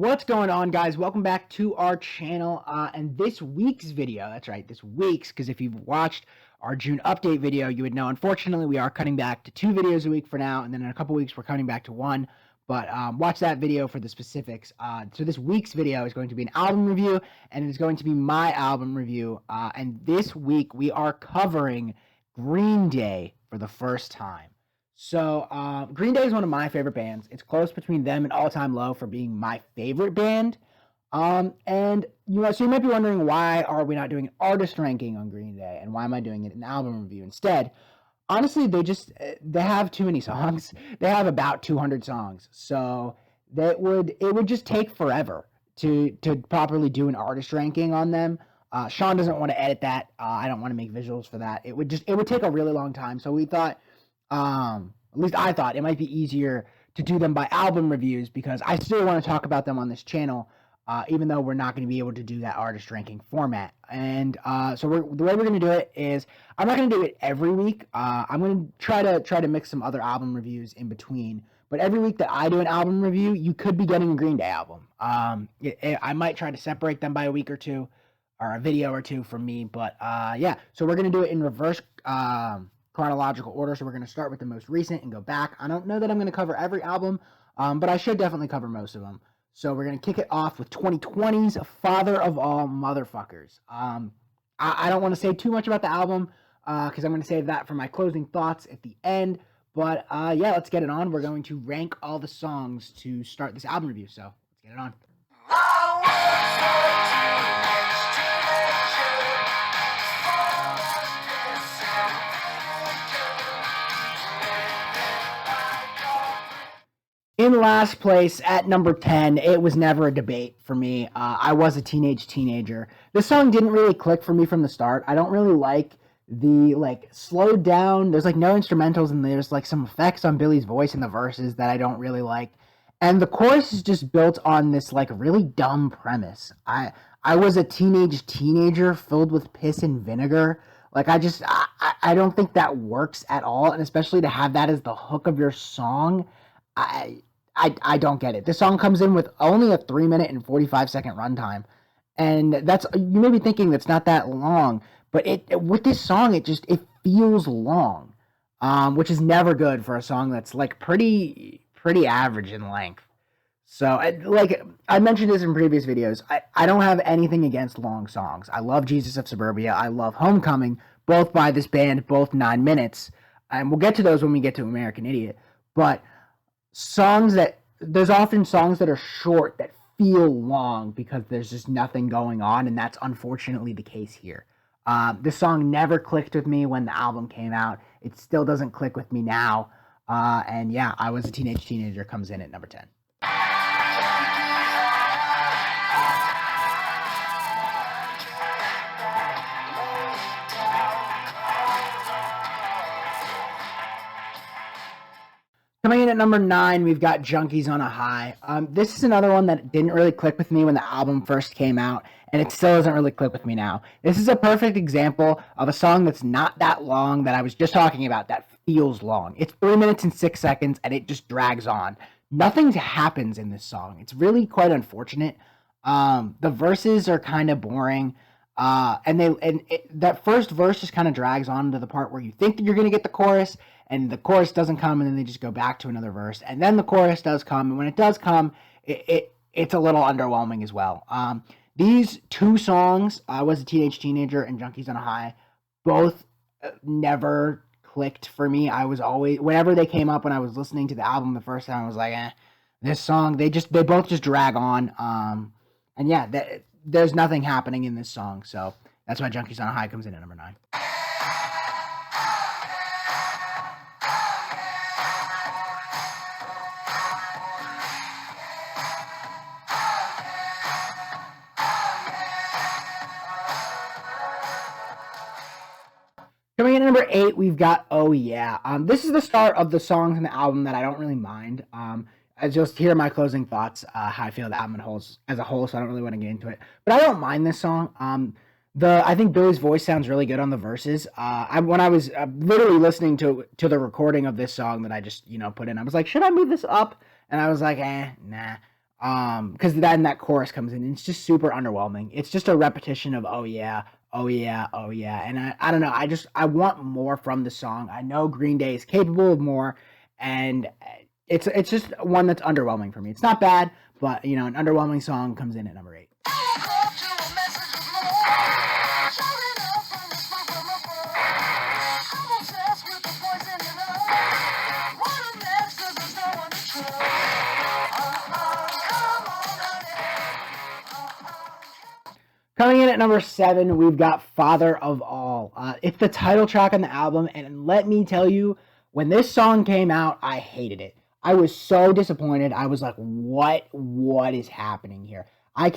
What's going on, guys? Welcome back to our channel. And this week's video, that's right, this week's, because if you've watched our June update video, you would know, unfortunately, we are cutting back to 2 videos a week for now, and then in a couple weeks, we're cutting back to 1. But watch that video for the specifics. So this week's video is going to be an album review, and it's going to be my album review. And this week, we are covering Green Day for the first time. So, Green Day is one of my favorite bands. It's close between them and All Time Low for being my favorite band. And so you might be wondering, why are we not doing an artist ranking on Green Day, and why am I doing it an album review instead? Honestly, they have too many songs. They have about 200 songs, so it would just take forever to properly do an artist ranking on them. Sean doesn't want to edit that. I don't want to make visuals for that. It would take a really long time. So we thought. At least I thought it might be easier to do them by album reviews, because I still want to talk about them on this channel, even though we're not going to be able to do that artist ranking format. And so the way we're going to do it is, I'm not going to do it every week. I'm going to try to mix some other album reviews in between. But every week that I do an album review, you could be getting a Green Day album. I might try to separate them by a week or two, or a video or two from me. But yeah, so we're going to do it in reverse chronological order. So we're going to start with the most recent and go back. I don't know that I'm going to cover every album, but I should definitely cover most of them. So we're going to kick it off with 2020's Father of All Motherfuckers. I don't want to say too much about the album, because I'm going to save that for my closing thoughts at the end. But yeah, let's get it on. We're going to rank all the songs to start this album review. So let's get it on. In last place, at number 10, it was never a debate for me. I was a teenager. This song didn't really click for me from the start. I don't really like the, slowed down. There's, no instrumentals, and there's, some effects on Billy's voice in the verses that I don't really like. And the chorus is just built on this, really dumb premise. I was a teenager filled with piss and vinegar. I don't think that works at all, and especially to have that as the hook of your song. I don't get it. This song comes in with only a 3-minute and 45-second runtime, and you may be thinking that's not that long, but with this song it feels long, which is never good for a song that's pretty average in length. So I mentioned this in previous videos. I don't have anything against long songs. I love Jesus of Suburbia. I love Homecoming, both by this band, both 9 minutes, and we'll get to those when we get to American Idiot. But there's often songs that are short that feel long because there's just nothing going on, and that's unfortunately the case here. This song never clicked with me when the album came out. It still doesn't click with me now. And yeah, I Was a Teenager comes in at number 10. Coming in at number 9, we've got Junkies on a High. This is another one that didn't really click with me when the album first came out, and it still doesn't really click with me now. This is a perfect example of a song that's not that long, that I was just talking about, that feels long. It's 3 minutes and 6 seconds, and it just drags on. Nothing happens in this song. It's really quite unfortunate. The verses are kind of boring. That first verse just kind of drags on to the part where you think that you're going to get the chorus, and the chorus doesn't come, and then they just go back to another verse, and then the chorus does come, and when it does come, it's a little underwhelming as well. These two songs, I Was a Teenager and Junkies on a High, both never clicked for me. I was always, whenever they came up when I was listening to the album the first time, I was like, this song, they both just drag on. And yeah, there's nothing happening in this song, so that's why Junkies on a High comes in at number 9. Coming in at number 8, we've got Oh Yeah. This is the start of the songs in the album that I don't really mind. I just hear my closing thoughts, how I feel the album as a whole, so I don't really want to get into it. But I don't mind this song. I think Billy's voice sounds really good on the verses. When I was literally listening to the recording of this song that I just put in, I was like, should I move this up? And I was like, nah. Because then that chorus comes in and it's just super underwhelming. It's just a repetition of oh yeah, oh yeah, oh yeah. And I don't know, I want more from the song. I know Green Day is capable of more, and it's just one that's underwhelming for me. It's not bad, but you know, an underwhelming song comes in at number 8. Coming in at number 7, we've got Father of All. It's the title track on the album, and let me tell you, when this song came out, I hated it. I was so disappointed. I was like, what is happening here? I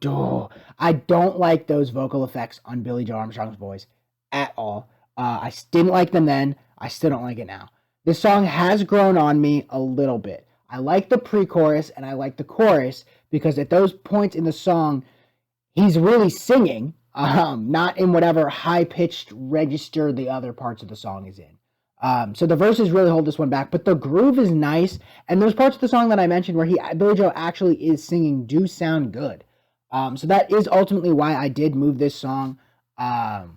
don't like those vocal effects on Billy Joe Armstrong's voice at all. I didn't like them then. I still don't like it now. This song has grown on me a little bit. I like the pre-chorus and I like the chorus because at those points in the song, he's really singing, not in whatever high-pitched register the other parts of the song is in. So the verses really hold this one back, but the groove is nice, and those parts of the song that I mentioned where Billy Joe actually is singing do sound good. So that is ultimately why I did move this song up.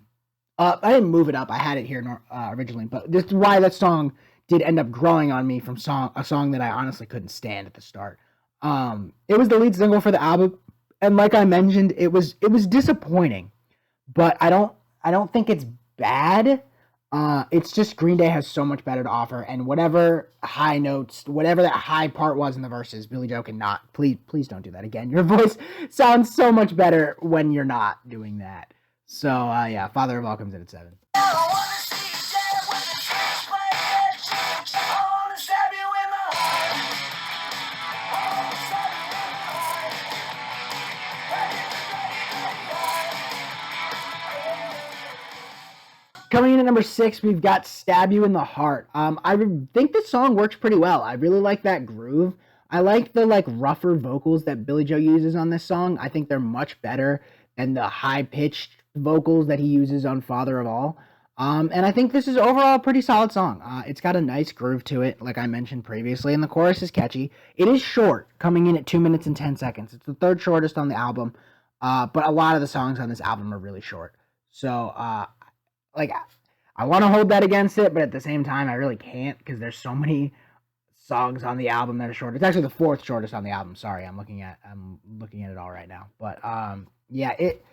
I didn't move it up. I had it here originally, but this is why that song did end up growing on me from a song that I honestly couldn't stand at the start. It was the lead single for the album. And like I mentioned, it was disappointing, but I don't think it's bad. It's just Green Day has so much better to offer, and whatever high notes, whatever that high part was in the verses, Billy Joe cannot. Please don't do that again. Your voice sounds so much better when you're not doing that. So yeah, Father of All comes in at 7. Coming in at number 6, we've got Stab You in the Heart. I think this song works pretty well. I really like that groove. I like the rougher vocals that Billy Joe uses on this song. I think they're much better than the high-pitched vocals that he uses on Father of All. And I think this is overall a pretty solid song. It's got a nice groove to it, like I mentioned previously, and the chorus is catchy. It is short, coming in at 2 minutes and 10 seconds. It's the third shortest on the album, but a lot of the songs on this album are really short. So, I want to hold that against it, but at the same time, I really can't because there's so many songs on the album that are short. It's actually the 4th shortest on the album. Sorry, I'm looking at it all right now. But yeah, it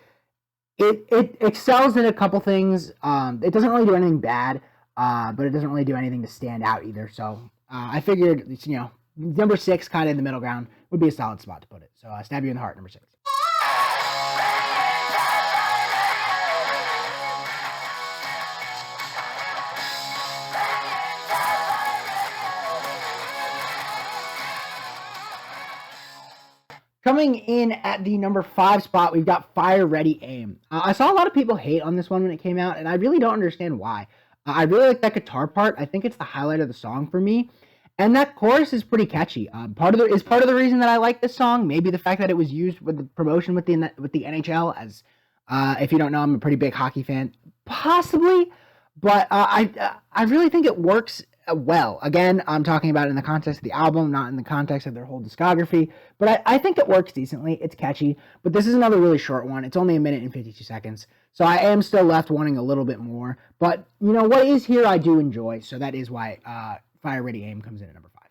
excels in a couple things. It doesn't really do anything bad, but it doesn't really do anything to stand out either. So I figured, number 6, kind of in the middle ground, would be a solid spot to put it. So Stab You in the Heart, number 6. Coming in at the number 5 spot, we've got Fire, Ready, Aim. I saw a lot of people hate on this one when it came out, and I really don't understand why. I really like that guitar part. I think it's the highlight of the song for me. And that chorus is pretty catchy. Part of the reason that I like this song. Maybe the fact that it was used with the promotion with the NHL. As if you don't know, I'm a pretty big hockey fan. Possibly, but I really think it works well. Again, I'm talking about it in the context of the album, not in the context of their whole discography. But I think it works decently. It's catchy. But this is another really short one. It's only 1 minute and 52 seconds. So I am still left wanting a little bit more. But, what is here I do enjoy. So that is why Fire, Ready, Aim comes in at number 5.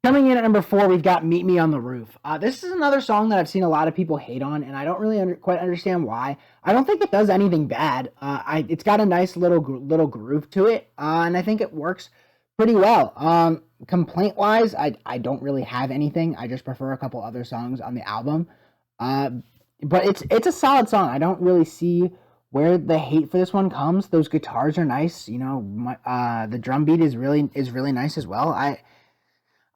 Coming in at number 4, we've got Meet Me on the Roof. This is another song that I've seen a lot of people hate on, and I don't really quite understand why. I don't think it does anything bad. It's got a nice little groove to it, and I think it works pretty well. Complaint-wise, I don't really have anything. I just prefer a couple other songs on the album. But it's a solid song. I don't really see where the hate for this one comes. Those guitars are nice. The drum beat is really nice as well.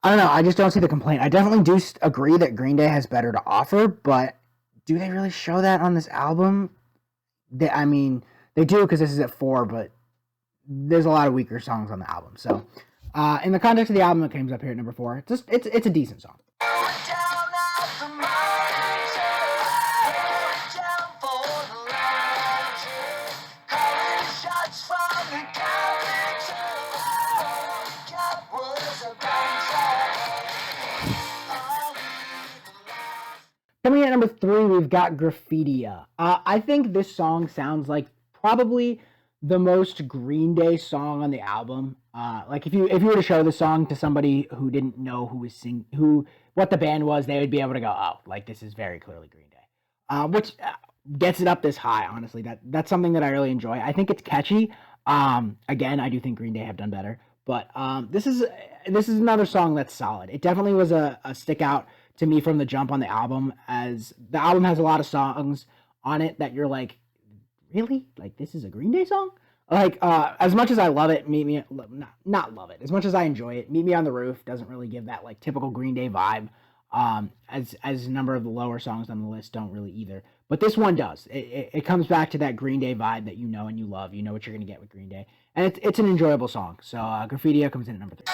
I don't know. I just don't see the complaint. I definitely do agree that Green Day has better to offer, but do they really show that on this album? They do because this is at 4, but there's a lot of weaker songs on the album. So In the context of the album, it comes up here at number 4. It's a decent song. Coming in at number 3, we've got Graffiti. I think this song sounds like probably the most Green Day song on the album. Like if you were to show the song to somebody who didn't know what the band was, they would be able to go, oh, like this is very clearly Green Day, which gets it up this high. Honestly, that's something that I really enjoy. I think it's catchy. Again, I do think Green Day have done better, but this is another song that's solid. It definitely was a stick out to me from the jump on the album, as the album has a lot of songs on it that you're like, really? Like, this is a Green Day song? Like, as much as I love it, not love it, as much as I enjoy it, Meet Me on the Roof doesn't really give that, like, typical Green Day vibe, as a number of the lower songs on the list don't really either. But this one does. It comes back to that Green Day vibe that you know and you love. You know what you're going to get with Green Day. And it's an enjoyable song. So, Graffiti comes in at number 3.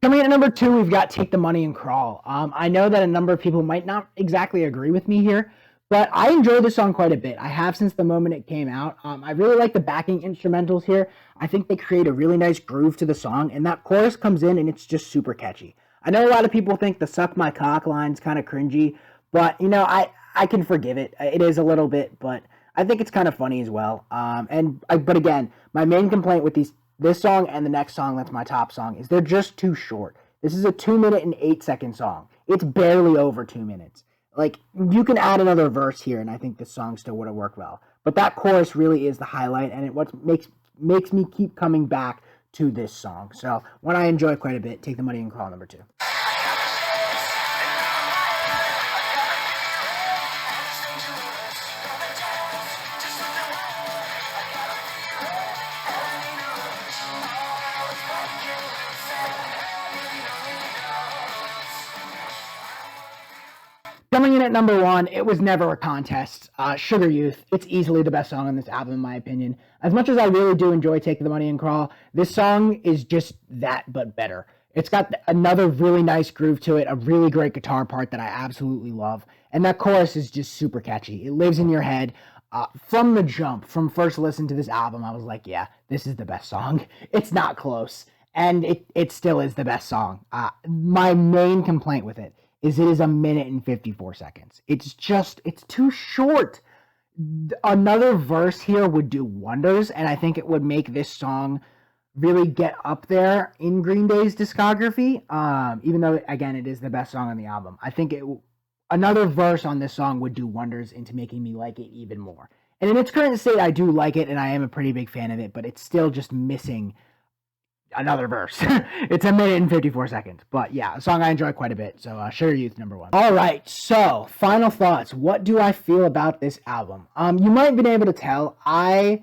Coming in at number 2, we've got Take the Money and Crawl. I know that a number of people might not exactly agree with me here, but I enjoy this song quite a bit. I have since the moment it came out. I really like the backing instrumentals here. I think they create a really nice groove to the song, and that chorus comes in and it's just super catchy. I know a lot of people think the suck my cock line's kind of cringy, but I can forgive it. It is a little bit, but I think it's kind of funny as well. But again, my main complaint with this song and the next song that's my top song is they're just too short. This is a 2-minute and 8-second song. It's barely over 2 minutes. Like, you can add another verse here, and I think this song still would have worked well. But that chorus really is the highlight, and what makes me keep coming back to this song. So, one I enjoy quite a bit, Take the Money and Crawl, number 2. Coming in at number 1, it was never a contest. Sugar Youth, it's easily the best song on this album, in my opinion. As much as I really do enjoy Take the Money and Crawl, this song is just that, but better. It's got another really nice groove to it, a really great guitar part that I absolutely love, and that chorus is just super catchy. It lives in your head. From the jump, from first listen to this album, I was like, yeah, this is the best song. It's not close, and it still is the best song. My main complaint with it is 1 minute and 54 seconds. It's too short. Another verse here would do wonders, and I think it would make this song really get up there in Green Day's discography, even though, again, it is the best song on the album. I think another verse on this song would do wonders into making me like it even more. And in its current state, I do like it, and I am a pretty big fan of it, but it's still just missing another verse. It's 1 minute and 54 seconds. But yeah, a song I enjoy quite a bit. So Sugar Youth, number 1. All right, so final thoughts. What do I feel about this album? You might have been able to tell. I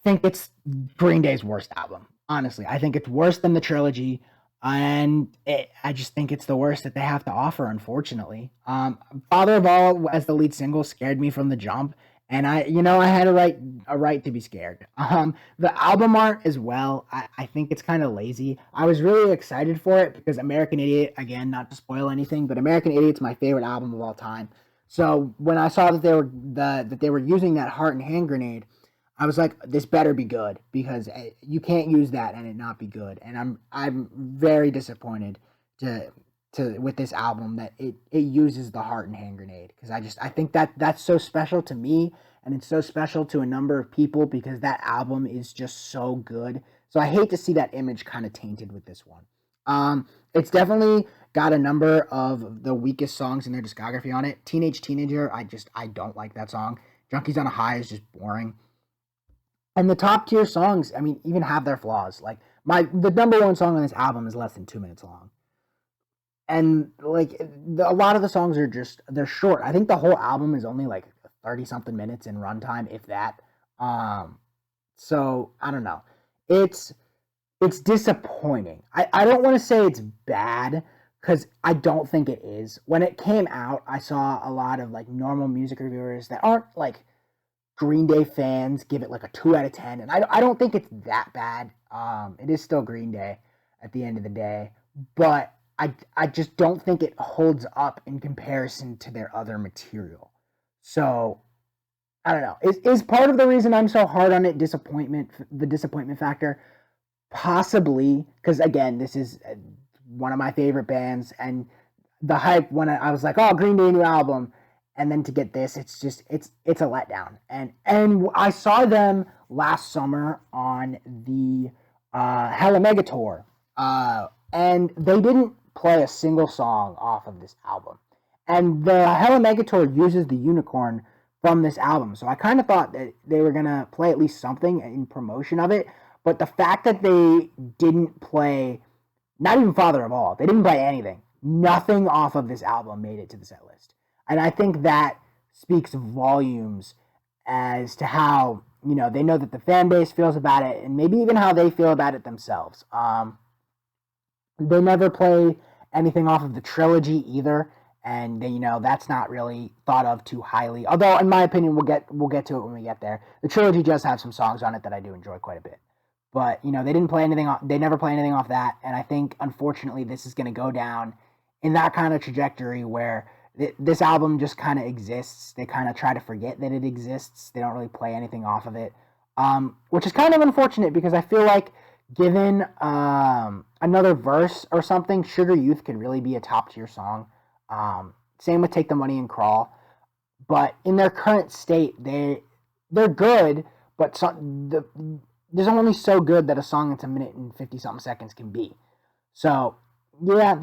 think it's Green Day's worst album. Honestly, I think it's worse than the trilogy. And I just think it's the worst that they have to offer, unfortunately. Father of All, as the lead single, scared me from the jump. And I had a right to be scared. The album art as well, I think it's kind of lazy. I was really excited for it because American Idiot, again, not to spoil anything, but American Idiot's my favorite album of all time. So when I saw that they were using that heart and hand grenade, I was like, this better be good, because you can't use that and it not be good. And I'm very disappointed with this album that it uses the heart and hand grenade, because I think that's so special to me, and it's so special to a number of people because that album is just so good. So I hate to see that image kind of tainted with this one. It's definitely got a number of the weakest songs in their discography on it. Teenage Teenager, I don't like that song. Junkies on a High is just boring. And the top tier songs, I mean, even have their flaws. Like the number 1 song on this album is less than 2 minutes long. And like a lot of the songs they're short. I think the whole album is only like 30 something minutes in runtime, if that. So I don't know. It's it's disappointing. I don't want to say it's bad because I don't think it is. When it came out, I saw a lot of like normal music reviewers that aren't like Green Day fans give it like a 2 out of 10, and I don't think it's that bad. It is still Green Day at the end of the day, but I just don't think it holds up in comparison to their other material. So I don't know. Is part of the reason I'm so hard on it the disappointment factor? Possibly, because again, this is one of my favorite bands, and the hype when I was like, oh, Green Day new album, and then to get this, it's a letdown. And I saw them last summer on the Hella Mega tour, and they didn't play a single song off of this album. And the Hella Mega tour uses the Unicorn from this album, so I kind of thought that they were gonna play at least something in promotion of it. But the fact that they didn't play, not even Father of All, they didn't play anything. Nothing off of this album made it to the set list. And I think that speaks volumes as to how, they know that the fan base feels about it, and maybe even how they feel about it themselves. They never play anything off of the trilogy either, and they, that's not really thought of too highly. Although, in my opinion, we'll get to it when we get there. The trilogy does have some songs on it that I do enjoy quite a bit. But, they didn't play anything off, they never play anything off that, and I think, unfortunately, this is going to go down in that kind of trajectory where this album just kind of exists. They kind of try to forget that it exists. They don't really play anything off of it, which is kind of unfortunate because I feel like given another verse or something, Sugar Youth could really be a top-tier song. Same with Take the Money and Crawl. But in their current state, they're good, but there's only so good that a song that's a minute and 50-something seconds can be. So, yeah,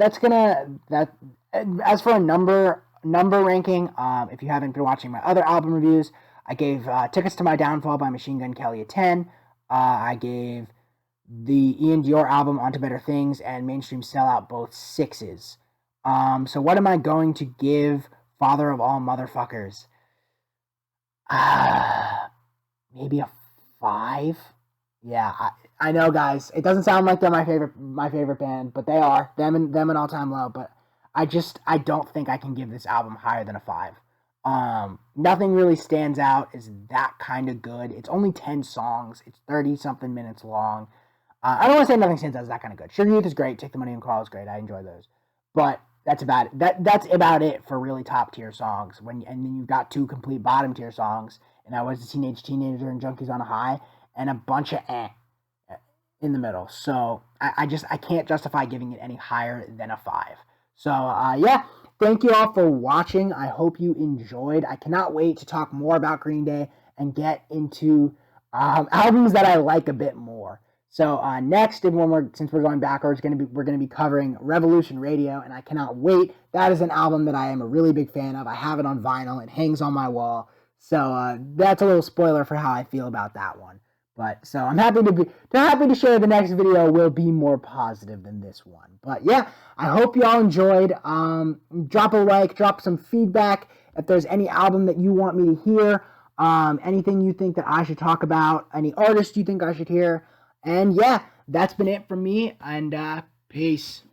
as for a number ranking, if you haven't been watching my other album reviews, I gave Tickets to My Downfall by Machine Gun Kelly a 10. I gave the Ian Dior album On to Better Things and Mainstream Sellout both 6s. So what am I going to give Father of All Motherfuckers? Maybe a 5? Yeah, I know, guys. It doesn't sound like they're my favorite band, but they are. Them and All Time Low. But I don't think I can give this album higher than a 5. Nothing really stands out as that kind of good. It's only 10 songs. It's 30-something minutes long. I don't want to say nothing stands out as that kind of good. Sugar Youth is great. Take the Money and Crawl is great. I enjoy those. But that's about it. That's about it for really top tier songs. And then you've got 2 complete bottom tier songs. And I Was a Teenager and Junkies on a High, and a bunch of in the middle. So I can't justify giving it any higher than a 5. So yeah, thank you all for watching. I hope you enjoyed. I cannot wait to talk more about Green Day and get into albums that I like a bit more. So next, since we're going backwards, we're gonna be covering Revolution Radio, and I cannot wait. That is an album that I am a really big fan of. I have it on vinyl. It hangs on my wall. So that's a little spoiler for how I feel about that one. But so I'm happy to share the next video will be more positive than this one. But yeah, I hope you all enjoyed. Drop a like, drop some feedback if there's any album that you want me to hear, anything you think that I should talk about, any artist you think I should hear. And yeah, that's been it from me, and peace.